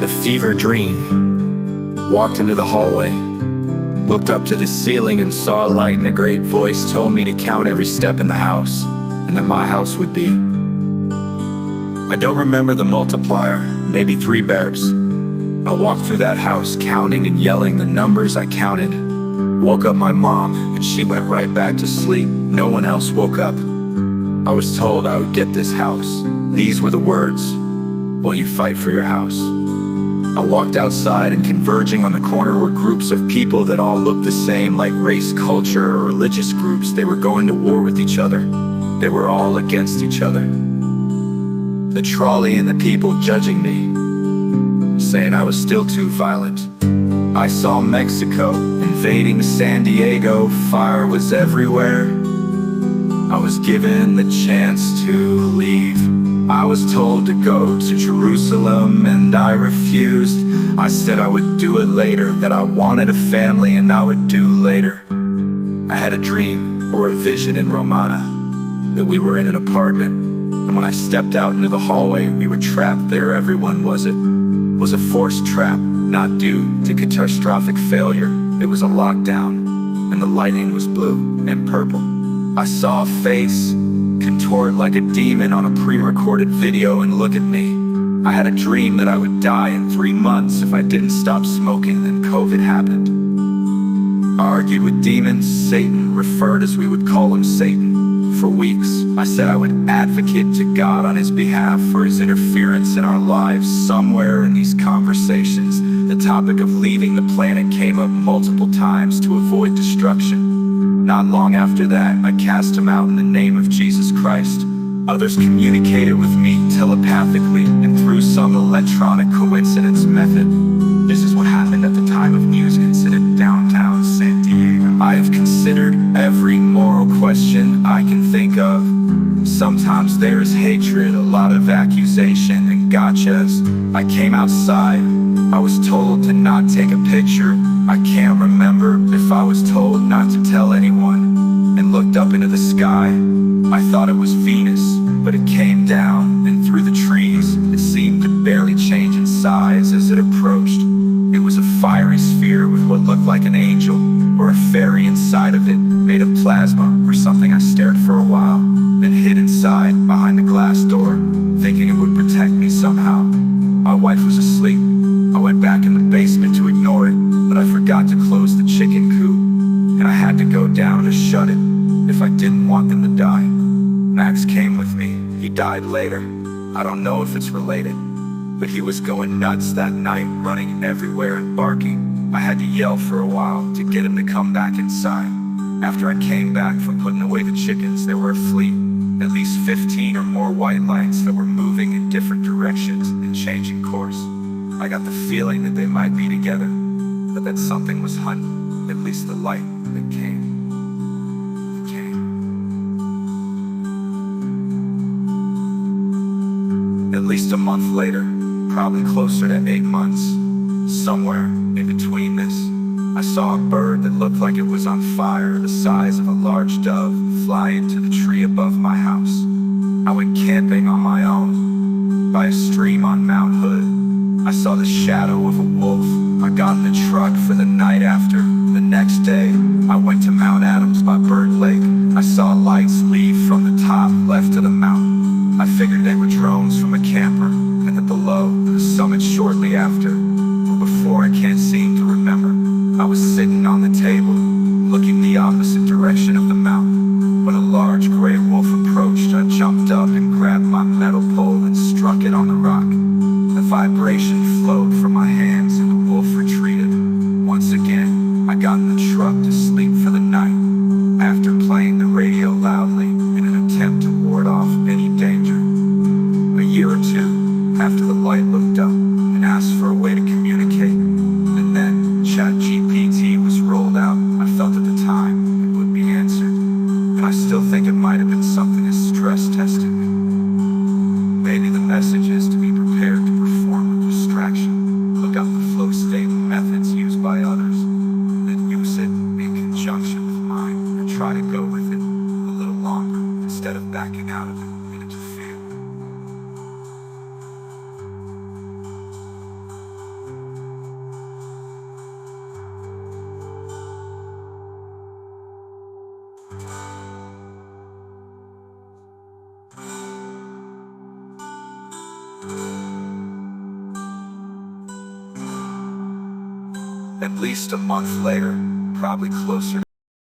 had a fever dream. Walked into the hallway, looked up to the ceiling and saw a light, and a great voice told me to count every step in the house, and that my house would be. I don't remember the multiplier, maybe 3 bears. I walked through that house counting and yelling the numbers I counted. Woke up my mom and she went right back to sleep. No one else woke up. I was told I would get this house. These were the words: will you fight for your house? I walked outside, and converging on the corner were groups of people that all looked the same, like race, culture, or religious groups. They were going to war with each other. They were all against each other. The trolley and the people judging me, saying I was still too violent. I saw Mexico invading San Diego. Fire was everywhere. I was given the chance to leave. I was told to go to Jerusalem and I refused. I said I would do it later, that I wanted a family and I would do later. I had a dream, or a vision in Romana, that we were in an apartment, and when I stepped out into the hallway, we were trapped there. Everyone was a forced trap, not due to catastrophic failure. It was a lockdown, and the lighting was blue and purple. I saw a face contort like a demon on a pre-recorded video and look at me. I had a dream that I would die in 3 months if I didn't stop smoking. Then COVID happened. I argued with demons. Satan, referred as we would call him Satan, for weeks. I said I would advocate to God on his behalf for his interference in our lives. Somewhere in these conversations, the topic of leaving the planet came up multiple times to avoid destruction. Not long after that, I cast him out in the name of Jesus Christ. Others communicated with me telepathically and through some electronic coincidence method. This is what happened at the time of news incident downtown San Diego. I have considered every moral question I can think of. Sometimes there is hatred, a lot of accusation and gotchas. I came outside. I was told to not take a picture. I can't remember if I was told not to tell anyone, and looked up into the sky. I thought it was Venus, but it came down, and through the trees, it seemed to barely change in size as it approached. It was a fiery sphere with what looked like an angel, or a fairy inside of it, made of plasma or something. I stared for a while, then hid inside, behind the glass door, thinking it would protect me somehow. My wife was asleep. I went back in the basement to ignore it, but I forgot to close the chicken coop, and I had to go down to shut it if I didn't want them to die. Max came with me. He died later. I don't know if it's related, but he was going nuts that night, running everywhere and barking. I had to yell for a while to get him to come back inside. After I came back from putting away the chickens, there were a fleet, at least 15 or more white lights that were moving in different directions and changing course. I got the feeling that they might be together, but that something was hunting, at least the light that came. At least a month later, probably closer to 8 months, somewhere in between this, I saw a bird that looked like it was on fire, the size of a large dove, fly into the tree above my house. I went camping on my own, by a stream on Mount Hood. I saw the shadow of a wolf. I got in the truck for the night after. The next day, I went to Mount Adams by Bird Lake. I saw lights leave from the top left of the mountain. I figured they were drones from a camper, and that below, the summit shortly after, or before, I can't seem to remember. I was sitting on the table, looking the opposite direction of the mountain. When a large gray wolf approached, I jumped up and grabbed my metal pole and struck it on the rock. The vibration flowed from my hands and the wolf retreated. Once again, I got in the truck to sleep for the night, after playing the radio loudly in an attempt to ward off any danger. A year or two after, the light looked up and asked for a way to communicate, and then ChatGPT was rolled out. I felt at the time it would be answered, and I still think it might have been something as stress testing. Maybe the message is to be prepared to perform with distraction. Look up the flow state methods used by others, then use it in conjunction with mine, and try to go with it a little longer instead of backing out of it and into fear. At least a month later, probably closer.